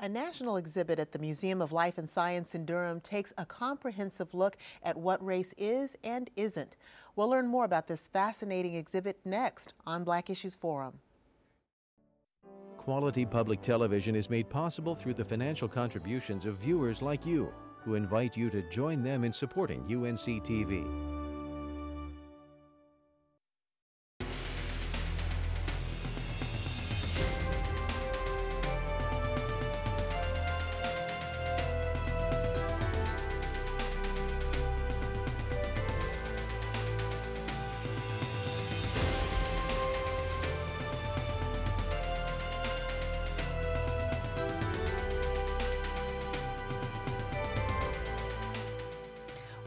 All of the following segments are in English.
A national exhibit at the Museum of Life and Science in Durham takes a comprehensive look at what race is and isn't. We'll learn more about this fascinating exhibit next on Black Issues Forum. Quality public television is made possible through the financial contributions of viewers like you, who invite you to join them in supporting UNC TV.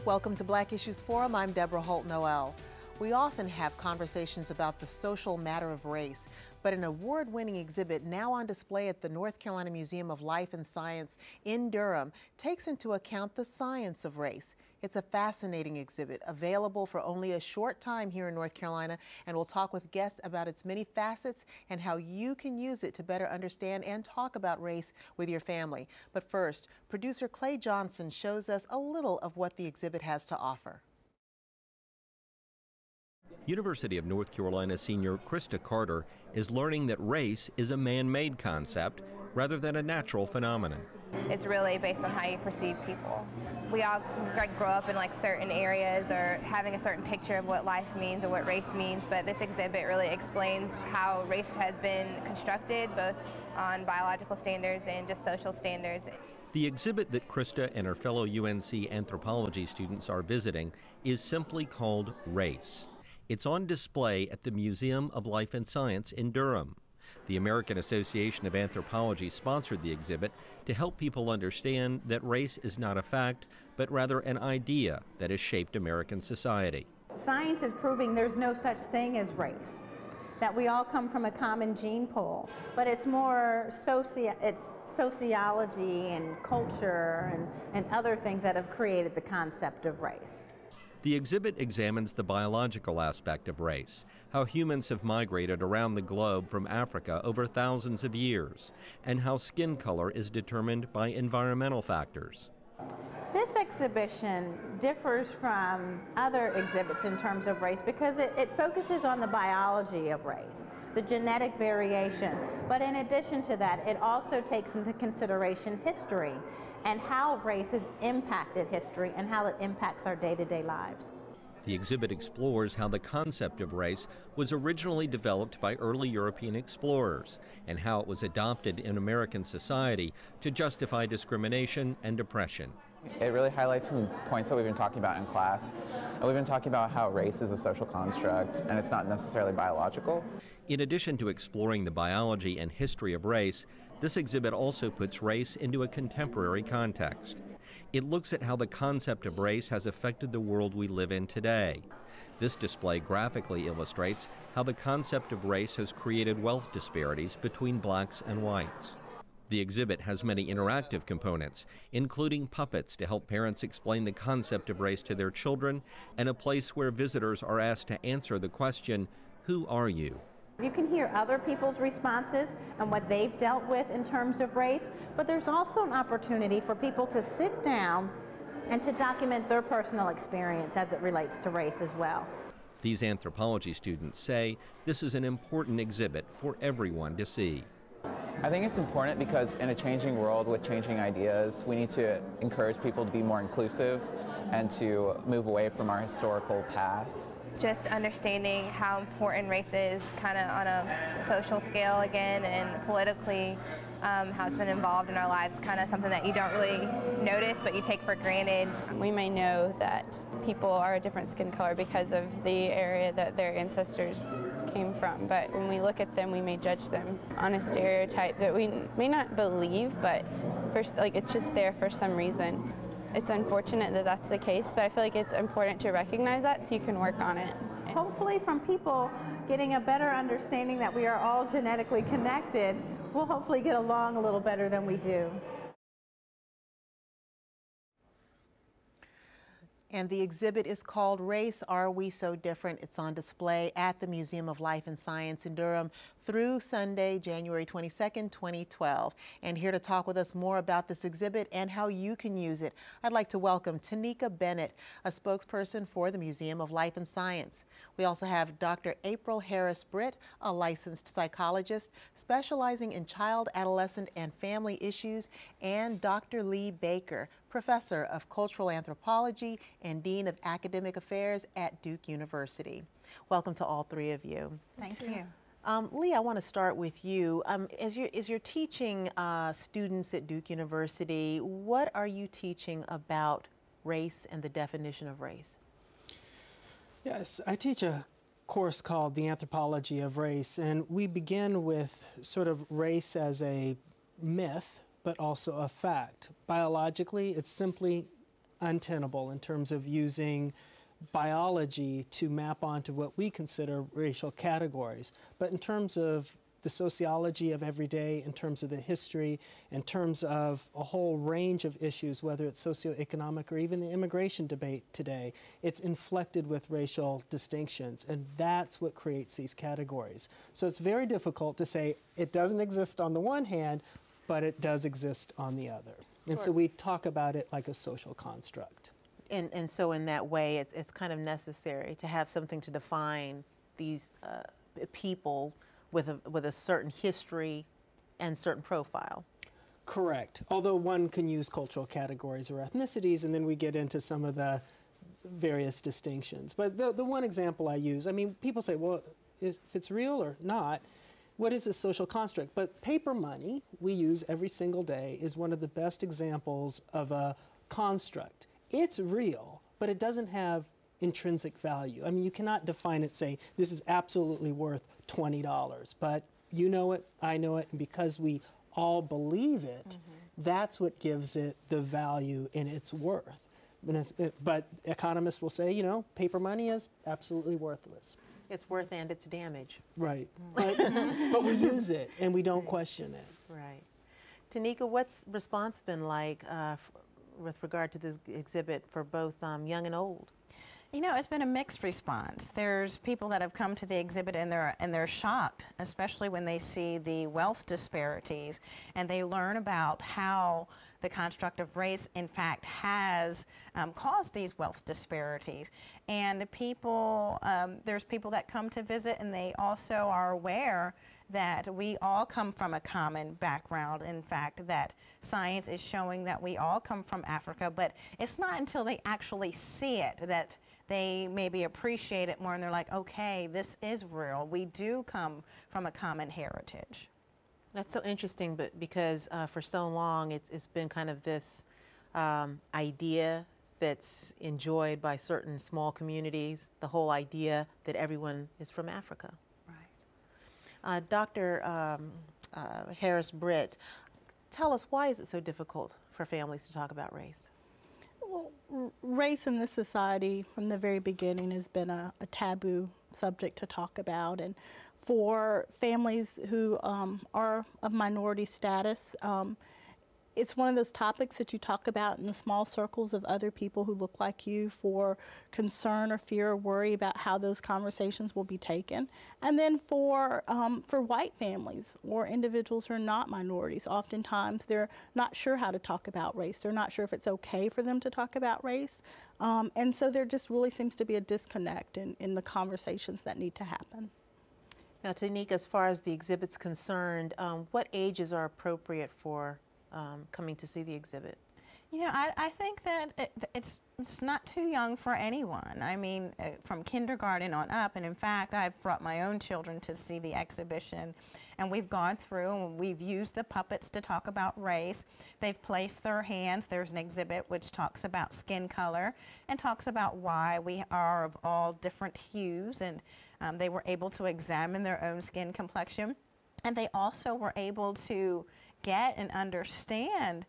Welcome to Black Issues Forum. I'm Deborah Holt-Noel. We often have conversations about the social matter of race, but an award-winning exhibit now on display at the North Carolina Museum of Life and Science in Durham takes into account the science of race. It's a fascinating exhibit, available for only a short time here in North Carolina, and we'll talk with guests about its many facets and how you can use it to better understand and talk about race with your family. But first, producer Clay Johnson shows us a little of what the exhibit has to offer. University of North Carolina senior Krista Carter is learning that race is a man-made concept rather than a natural phenomenon. It's really based on how you perceive people. We all grow up in certain areas or having a certain picture of what life means or what race means, but this exhibit really explains how race has been constructed, both on biological standards and just social standards. The exhibit that Krista and her fellow UNC anthropology students are visiting is simply called Race. It's on display at the Museum of Life and Science in Durham. The American Association of Anthropology sponsored the exhibit to help people understand that race is not a fact, but rather an idea that has shaped American society. Science is proving there's no such thing as race, that we all come from a common gene pool, but it's more sociology and culture and other things that have created the concept of race. The exhibit examines the biological aspect of race, how humans have migrated around the globe from Africa over thousands of years, and how skin color is determined by environmental factors. This exhibition differs from other exhibits in terms of race because it focuses on the biology of race, the genetic variation, but in addition to that, it also takes into consideration history and how race has impacted history and how it impacts our day-to-day lives. The exhibit explores how the concept of race was originally developed by early European explorers and how it was adopted in American society to justify discrimination and oppression. It really highlights some points that we've been talking about in class. And we've been talking about how race is a social construct and it's not necessarily biological. In addition to exploring the biology and history of race, this exhibit also puts race into a contemporary context. It looks at how the concept of race has affected the world we live in today. This display graphically illustrates how the concept of race has created wealth disparities between blacks and whites. The exhibit has many interactive components, including puppets to help parents explain the concept of race to their children, and a place where visitors are asked to answer the question, "Who are you?" You can hear other people's responses and what they've dealt with in terms of race, but there's also an opportunity for people to sit down and to document their personal experience as it relates to race as well. These anthropology students say this is an important exhibit for everyone to see. I think it's important because in a changing world with changing ideas, we need to encourage people to be more inclusive and to move away from our historical past. Just understanding how important race is kind of on a social scale again, and politically how it's been involved in our lives, kind of something that you don't really notice but you take for granted. We may know that people are a different skin color because of the area that their ancestors came from, but when we look at them we may judge them on a stereotype that we may not believe, but it's just there for some reason. It's unfortunate that that's the case, but I feel like it's important to recognize that so you can work on it. Hopefully from people getting a better understanding that we are all genetically connected, we'll hopefully get along a little better than we do. And the exhibit is called Race, Are We So Different? It's on display at the Museum of Life and Science in Durham through Sunday, January 22nd, 2012. And here to talk with us more about this exhibit and how you can use it, I'd like to welcome Tanika Bennett, a spokesperson for the Museum of Life and Science. We also have Dr. April Harris-Britt, a licensed psychologist specializing in child, adolescent, and family issues, and Dr. Lee Baker, professor of cultural anthropology and dean of academic affairs at Duke University. Welcome to all three of you. Thank you. Lee, I want to start with you. As you're teaching students at Duke University, what are you teaching about race and the definition of race? Yes, I teach a course called The Anthropology of Race, and we begin with sort of race as a myth, but also a fact. Biologically, it's simply untenable in terms of using biology to map onto what we consider racial categories. But in terms of the sociology of everyday, in terms of the history, in terms of a whole range of issues, whether it's socioeconomic or even the immigration debate today, it's inflected with racial distinctions, and that's what creates these categories. So it's very difficult to say it doesn't exist on the one hand, but it does exist on the other. And so we talk about it like a social construct. And so in that way, it's kind of necessary to have something to define these people with a certain history and certain profile. Correct. Although one can use cultural categories or ethnicities, and then we get into some of the various distinctions. But the one example I use, I mean, people say, well, if it's real or not, what is a social construct? But paper money we use every single day is one of the best examples of a construct. It's real, but it doesn't have intrinsic value. I mean, you cannot define it, say, this is absolutely worth $20, but you know it, I know it, and because we all believe it, that's what gives it the value in its worth. But economists will say, you know, paper money is absolutely worthless. It's worth and it's damage. Right, but we use it and we don't question it. Right. Tanika, what's response been like with regard to this exhibit for both young and old? You know, it's been a mixed response. There's people that have come to the exhibit and they're shocked, especially when they see the wealth disparities and they learn about how the construct of race, in fact, has caused these wealth disparities. And people, there's people that come to visit and they also are aware that we all come from a common background. In fact, that science is showing that we all come from Africa, but it's not until they actually see it that they maybe appreciate it more and they're like, okay, this is real. We do come from a common heritage. That's so interesting, but because for so long it's been kind of this idea that's enjoyed by certain small communities, the whole idea that everyone is from Africa. Right. Dr. Harris-Britt, tell us, why is it so difficult for families to talk about race? Well, race in this society from the very beginning has been a taboo subject to talk about, and for families who are of minority status, it's one of those topics that you talk about in the small circles of other people who look like you for concern or fear or worry about how those conversations will be taken. And then for white families or individuals who are not minorities, oftentimes they're not sure how to talk about race. They're not sure if it's okay for them to talk about race. And so there just really seems to be a disconnect in the conversations that need to happen. Now, Tanika, as far as the exhibit's concerned, what ages are appropriate for coming to see the exhibit? You know, I think that it's not too young for anyone. I mean, from kindergarten on up, and in fact, I've brought my own children to see the exhibition, and we've gone through and we've used the puppets to talk about race. They've placed their hands. There's an exhibit which talks about skin color and talks about why we are of all different hues, and they were able to examine their own skin complexion, and they also were able to get and understand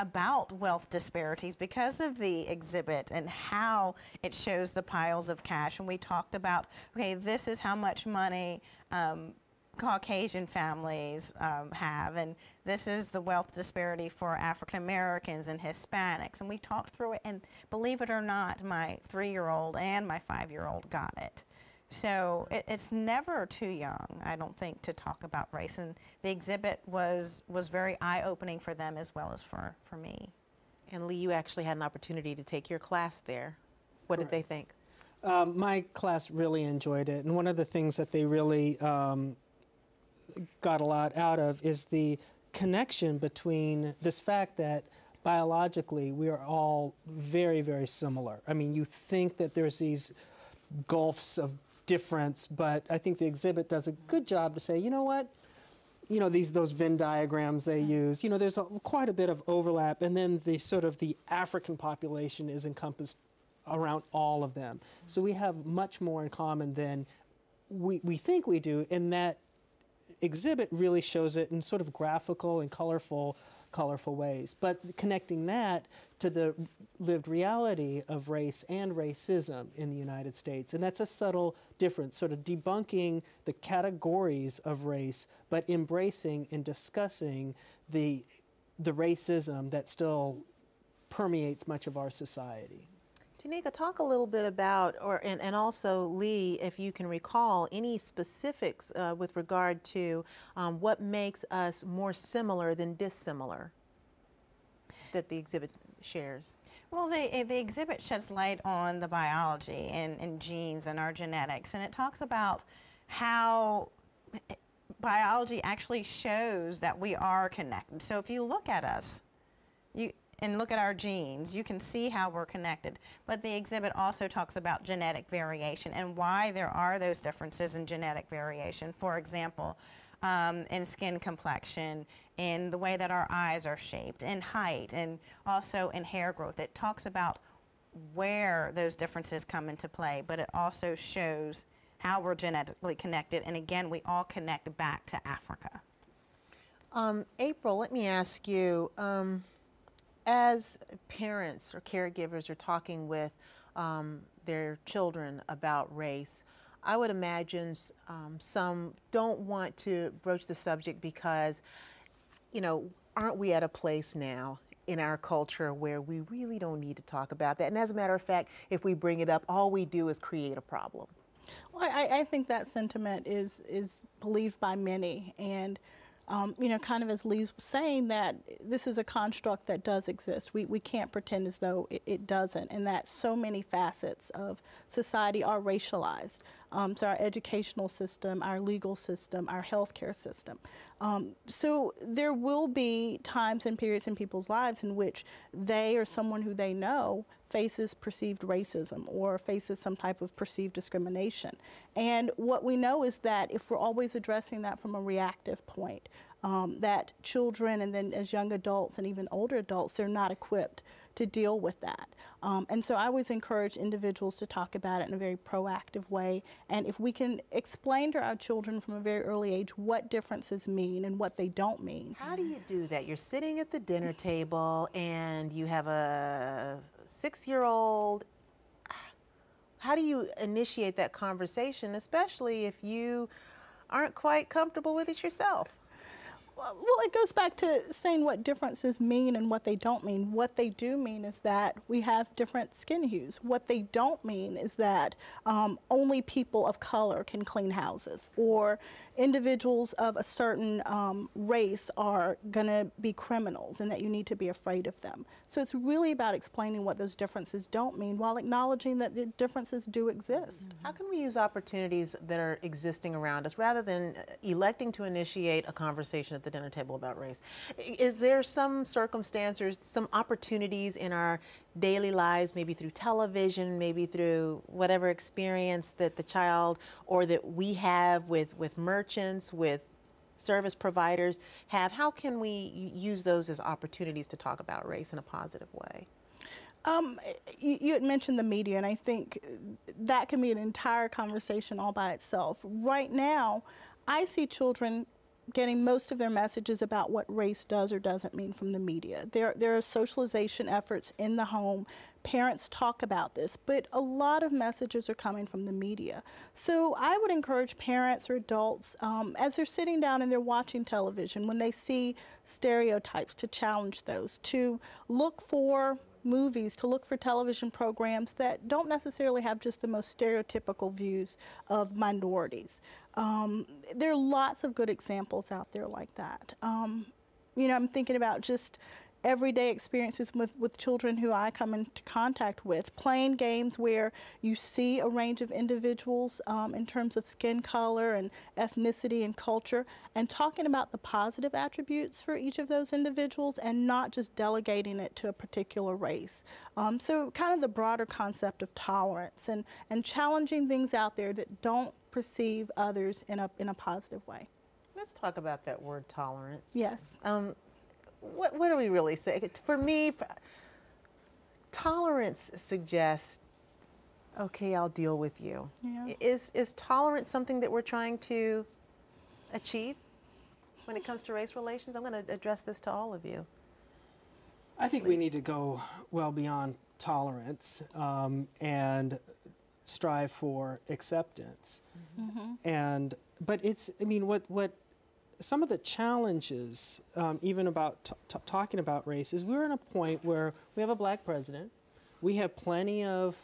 about wealth disparities because of the exhibit and how it shows the piles of cash. And we talked about, okay, this is how much money Caucasian families have, and this is the wealth disparity for African Americans and Hispanics, and we talked through it, and believe it or not, my 3-year-old and my 5-year-old got it. So it's never too young, I don't think, to talk about race, and the exhibit was very eye-opening for them as well as for me. And Lee, you actually had an opportunity to take your class there. What did they think? My class really enjoyed it, and one of the things that they really got a lot out of is the connection between this fact that biologically we are all very, very similar. I mean, you think that there's these gulfs of difference, but I think the exhibit does a good job to say, you know what, you know, those Venn diagrams they use, you know, there's quite a bit of overlap, and then the sort of the African population is encompassed around all of them. So we have much more in common than we think we do, and that exhibit really shows it in sort of graphical and colorful ways. But connecting that to the lived reality of race and racism in the United States. And that's a subtle difference, sort of debunking the categories of race, but embracing and discussing the racism that still permeates much of our society. Tanika, talk a little bit about, and also Lee, if you can recall any specifics with regard to what makes us more similar than dissimilar that the exhibit shares. Well, the exhibit sheds light on the biology and genes and our genetics, and it talks about how biology actually shows that we are connected. So if you look at us, and look at our genes, you can see how we're connected. But the exhibit also talks about genetic variation and why there are those differences in genetic variation. For example, in skin complexion, in the way that our eyes are shaped, in height, and also in hair growth. It talks about where those differences come into play, but it also shows how we're genetically connected. And again, we all connect back to Africa. April, let me ask you, as parents or caregivers are talking with their children about race, I would imagine some don't want to broach the subject because, you know, aren't we at a place now in our culture where we really don't need to talk about that? And as a matter of fact, if we bring it up, all we do is create a problem. Well, I think that sentiment is believed by many, and you know, kind of as Lee was saying, that this is a construct that does exist. We can't pretend as though it doesn't, and that so many facets of society are racialized. So our educational system, our legal system, our healthcare system. So there will be times and periods in people's lives in which they or someone who they know faces perceived racism or faces some type of perceived discrimination. And what we know is that if we're always addressing that from a reactive point, that children and then as young adults and even older adults, they're not equipped to deal with that. And so I always encourage individuals to talk about it in a very proactive way. And if we can explain to our children from a very early age what differences mean and what they don't mean. How do you do that? You're sitting at the dinner table and you have a 6-year-old. How do you initiate that conversation, especially if you aren't quite comfortable with it yourself? Well, it goes back to saying what differences mean and what they don't mean. What they do mean is that we have different skin hues. What they don't mean is that only people of color can clean houses, or individuals of a certain race are going to be criminals and that you need to be afraid of them. So it's really about explaining what those differences don't mean while acknowledging that the differences do exist. How can we use opportunities that are existing around us rather than electing to initiate a conversation at the dinner table about race? Is there some circumstance or some opportunities in our daily lives, maybe through television, maybe through whatever experience that the child or that we have with merchants, with service providers have? How can we use those as opportunities to talk about race in a positive way? You had mentioned the media, and I think that can be an entire conversation all by itself. Right now, I see children getting most of their messages about what race does or doesn't mean from the media. There are socialization efforts in the home. Parents talk about this, but a lot of messages are coming from the media. So I would encourage parents or adults, as they're sitting down and they're watching television, when they see stereotypes, to challenge those, to look for movies, to look for television programs that don't necessarily have just the most stereotypical views of minorities. There are lots of good examples out there like that. You know, I'm thinking about just everyday experiences with children who I come into contact with, playing games where you see a range of individuals in terms of skin color and ethnicity and culture, and talking about the positive attributes for each of those individuals and not just delegating it to a particular race. So kind of the broader concept of tolerance and challenging things out there that don't perceive others in a positive way. Let's talk about that word tolerance. Yes. What do we really say? For me, tolerance suggests, okay, I'll deal with you. Yeah. Is tolerance something that we're trying to achieve when it comes to race relations? I'm going to address this to all of you. I think we need to go well beyond tolerance and strive for acceptance. Mm-hmm. But it's, I mean, what some of the challenges, even about talking about race, is we're in a point where we have a black president. We have plenty of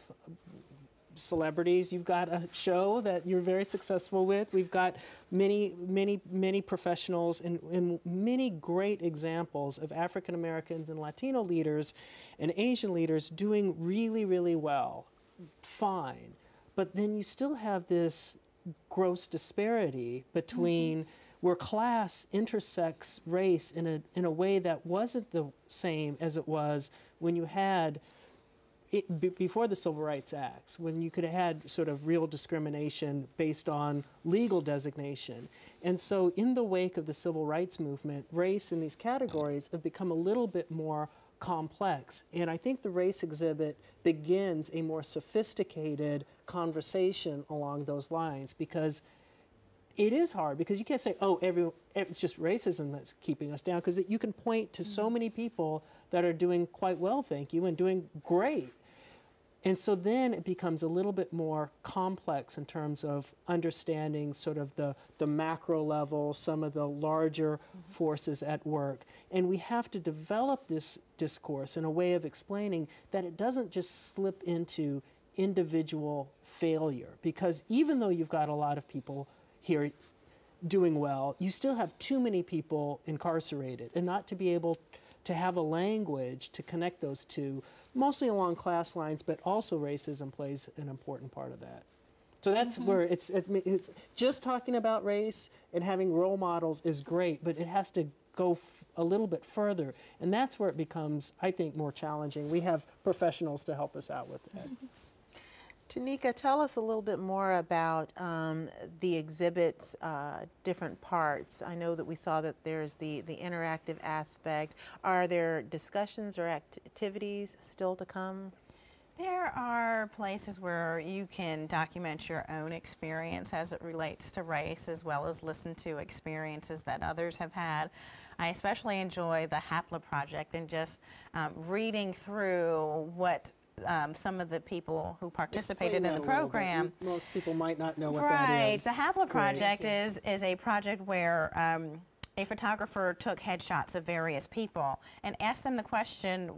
celebrities. You've got a show that you're very successful with. We've got many professionals and many great examples of African Americans and Latino leaders and Asian leaders doing really, really well. Fine. But then you still have this gross disparity between where class intersects race in a way that wasn't the same as it was when you had before the Civil Rights Acts, when you could have had sort of real discrimination based on legal designation. And so in the wake of the Civil Rights Movement, race in these categories have become a little bit more complex. And I think the race exhibit begins a more sophisticated conversation along those lines, because it is hard, because you can't say, oh, it's just racism that's keeping us down, because you can point to so many people that are doing quite well, thank you, and doing great. And so then it becomes a little bit more complex in terms of understanding sort of the macro level, some of the larger forces at work. And we have to develop this discourse in a way of explaining that it doesn't just slip into individual failure, because even though you've got a lot of people here doing well, you still have too many people incarcerated, and not to be able to have a language to connect those two, mostly along class lines, but also racism plays an important part of that. So that's where it's just talking about race and having role models is great, but it has to go a little bit further, and that's where it becomes, I think, more challenging. We have professionals to help us out with that. Tanika, tell us a little bit more about the exhibit's different parts. I know that we saw that there's the interactive aspect. Are there discussions or activities still to come? There are places where you can document your own experience as it relates to race, as well as listen to experiences that others have had. I especially enjoy the HAPLA project and just reading through what some of the people who participated in the program. Most people might not know what that right. is. The HAPLA project is a project where a photographer took headshots of various people and asked them the question,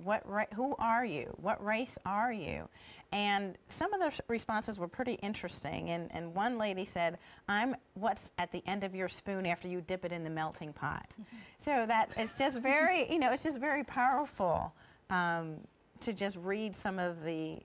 who are you? What race are you? And some of the responses were pretty interesting. And one lady said, I'm what's at the end of your spoon after you dip it in the melting pot. So that is just very, it's just very powerful. To just read some of the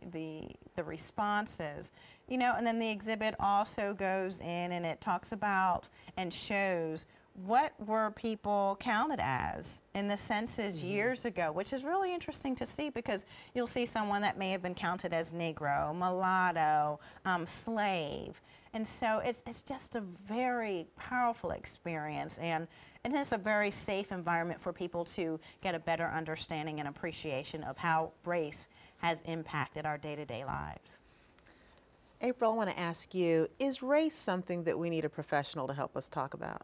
responses, and then the exhibit also goes in and it talks about and shows what were people counted as in the census years ago, which is really interesting to see, because you'll see someone that may have been counted as Negro, mulatto, slave. And so it's just a very powerful experience, and it's a very safe environment for people to get a better understanding and appreciation of how race has impacted our day-to-day lives. April, I want to ask you, is race something that we need a professional to help us talk about?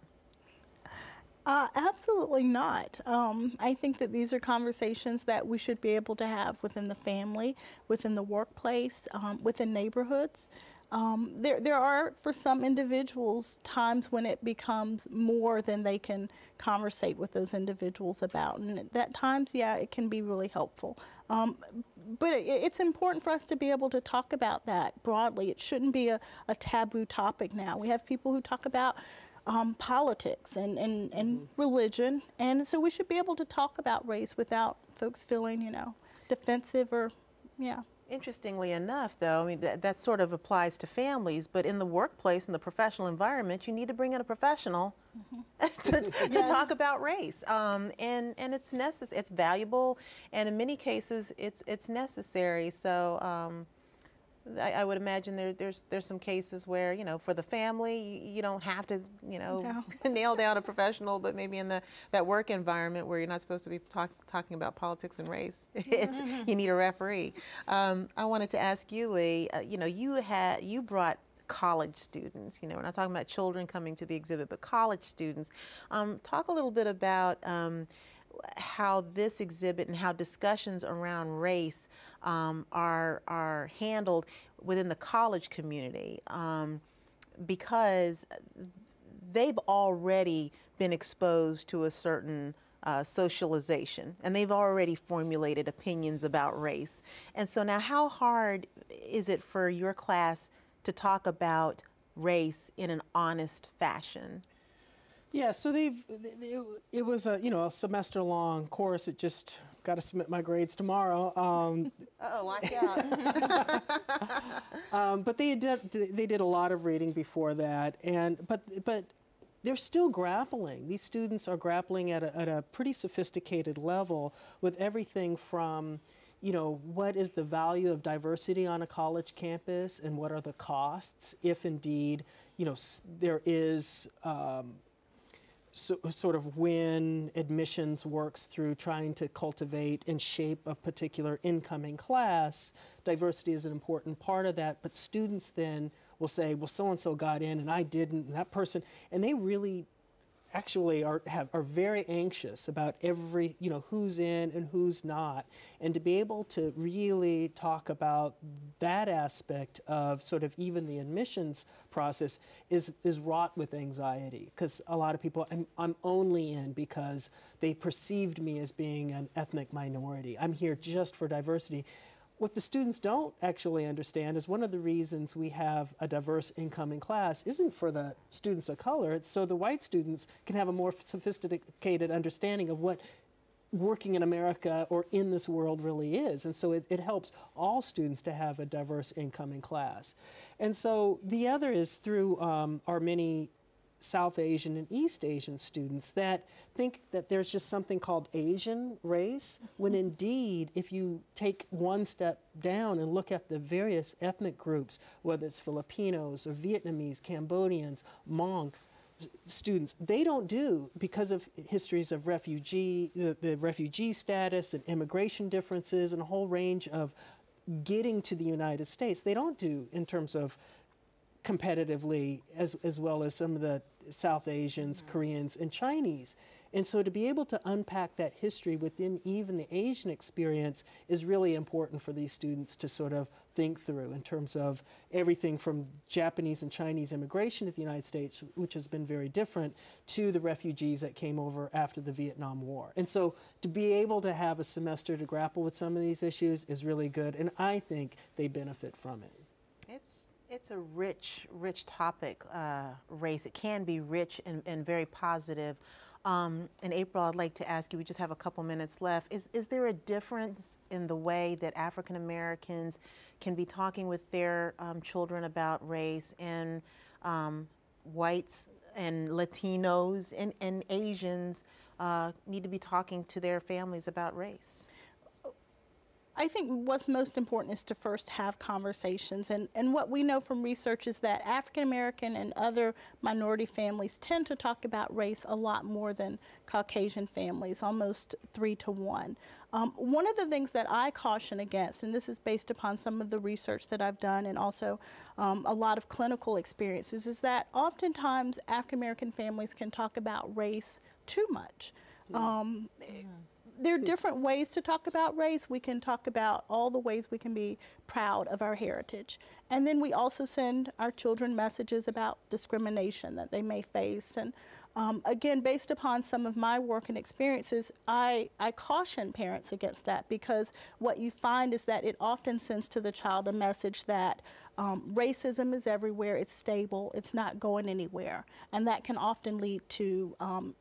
Absolutely not. I think that these are conversations that we should be able to have within the family, within the workplace, within neighborhoods. There are, for some individuals, times when it becomes more than they can conversate with those individuals about. And at that times, yeah, it can be really helpful. But it's important for us to be able to talk about that broadly. It shouldn't be a taboo topic now. We have people who talk about politics and religion, and so we should be able to talk about race without folks feeling, defensive or, yeah. Interestingly enough, though, I mean, that sort of applies to families, but in the workplace, in the professional environment, you need to bring in a professional to talk about race. And it's necessary, it's valuable, and in many cases, it's necessary. So I would imagine there's some cases where, for the family, you don't have to, nail down a professional, but maybe in that work environment where you're not supposed to be talking about politics and race, you need a referee. I wanted to ask you, Lee, you brought college students, we're not talking about children coming to the exhibit, but college students. Talk a little bit about how this exhibit and how discussions around race are handled within the college community, because they've already been exposed to a certain socialization, and they've already formulated opinions about race. And so now, how hard is it for your class to talk about race in an honest fashion? Yeah, so it was a semester-long course. It just got to submit my grades tomorrow. Watch out. But they did a lot of reading before that, but they're still grappling. These students are grappling at a pretty sophisticated level with everything from, what is the value of diversity on a college campus, and what are the costs if indeed, there is sort of when admissions works through trying to cultivate and shape a particular incoming class. Diversity is an important part of that, but students then will say, well, so-and-so got in and I didn't, and that person, and they really actually are very anxious about every, who's in and who's not. And to be able to really talk about that aspect of sort of even the admissions process is wrought with anxiety, because a lot of people, I'm only in because they perceived me as being an ethnic minority. I'm here just for diversity. What the students don't actually understand is one of the reasons we have a diverse incoming class isn't for the students of color, it's so the white students can have a more sophisticated understanding of what working in America or in this world really is. And so it helps all students to have a diverse incoming class. And so the other is through our many South Asian and East Asian students that think that there's just something called Asian race, when indeed, if you take one step down and look at the various ethnic groups, whether it's Filipinos or Vietnamese, Cambodians, Hmong students, they don't do, because of histories of the refugee status and immigration differences and a whole range of getting to the United States, they don't do in terms of competitively as well as some of the South Asians, Koreans, and Chinese. And so to be able to unpack that history within even the Asian experience is really important for these students to sort of think through in terms of everything from Japanese and Chinese immigration to the United States, which has been very different, to the refugees that came over after the Vietnam War. And so to be able to have a semester to grapple with some of these issues is really good, and I think they benefit from it. It's a rich topic, race. It can be rich and very positive. And April, I'd like to ask you, we just have a couple minutes left. Is there a difference in the way that African Americans can be talking with their children about race, and whites and Latinos and Asians need to be talking to their families about race? I think what's most important is to first have conversations. And what we know from research is that African American and other minority families tend to talk about race a lot more than Caucasian families, almost 3 to 1. One of the things that I caution against, and this is based upon some of the research that I've done and also a lot of clinical experiences, is that oftentimes African American families can talk about race too much. There are different ways to talk about race. We can talk about all the ways we can be proud of our heritage. And then we also send our children messages about discrimination that they may face. And again, based upon some of my work and experiences, I caution parents against that, because what you find is that it often sends to the child a message that racism is everywhere, it's stable, it's not going anywhere. And that can often lead to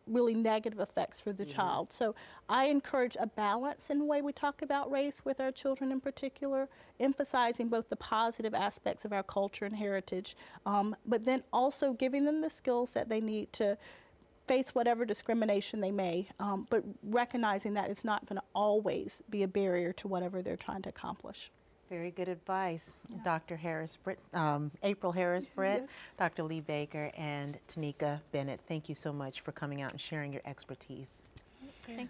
really negative effects for the child. So I encourage a balance in the way we talk about race with our children in particular, emphasizing both the positive aspects of our culture and heritage, but then also giving them the skills that they need to face whatever discrimination they may, but recognizing that it's not going to always be a barrier to whatever they're trying to accomplish. Very good advice, Dr. Harris-Britt, April Harris-Britt, Dr. Lee Baker, and Tanika Bennett. Thank you so much for coming out and sharing your expertise.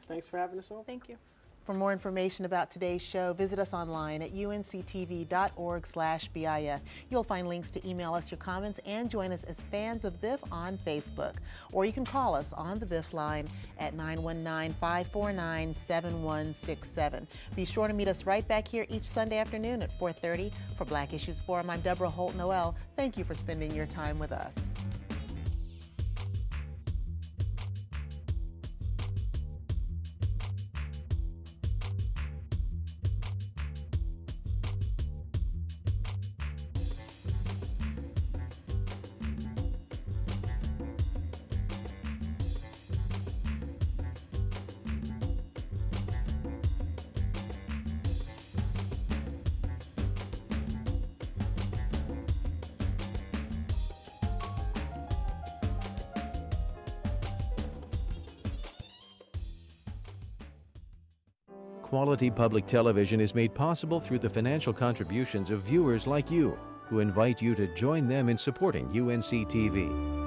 Thanks for having us on. Thank you. For more information about today's show, visit us online at unctv.org/BIF. You'll find links to email us your comments and join us as fans of BIF on Facebook. Or you can call us on the BIF line at 919-549-7167. Be sure to meet us right back here each Sunday afternoon at 4:30 for Black Issues Forum. I'm Deborah Holt-Noel. Thank you for spending your time with us. Quality public television is made possible through the financial contributions of viewers like you, who invite you to join them in supporting UNC TV.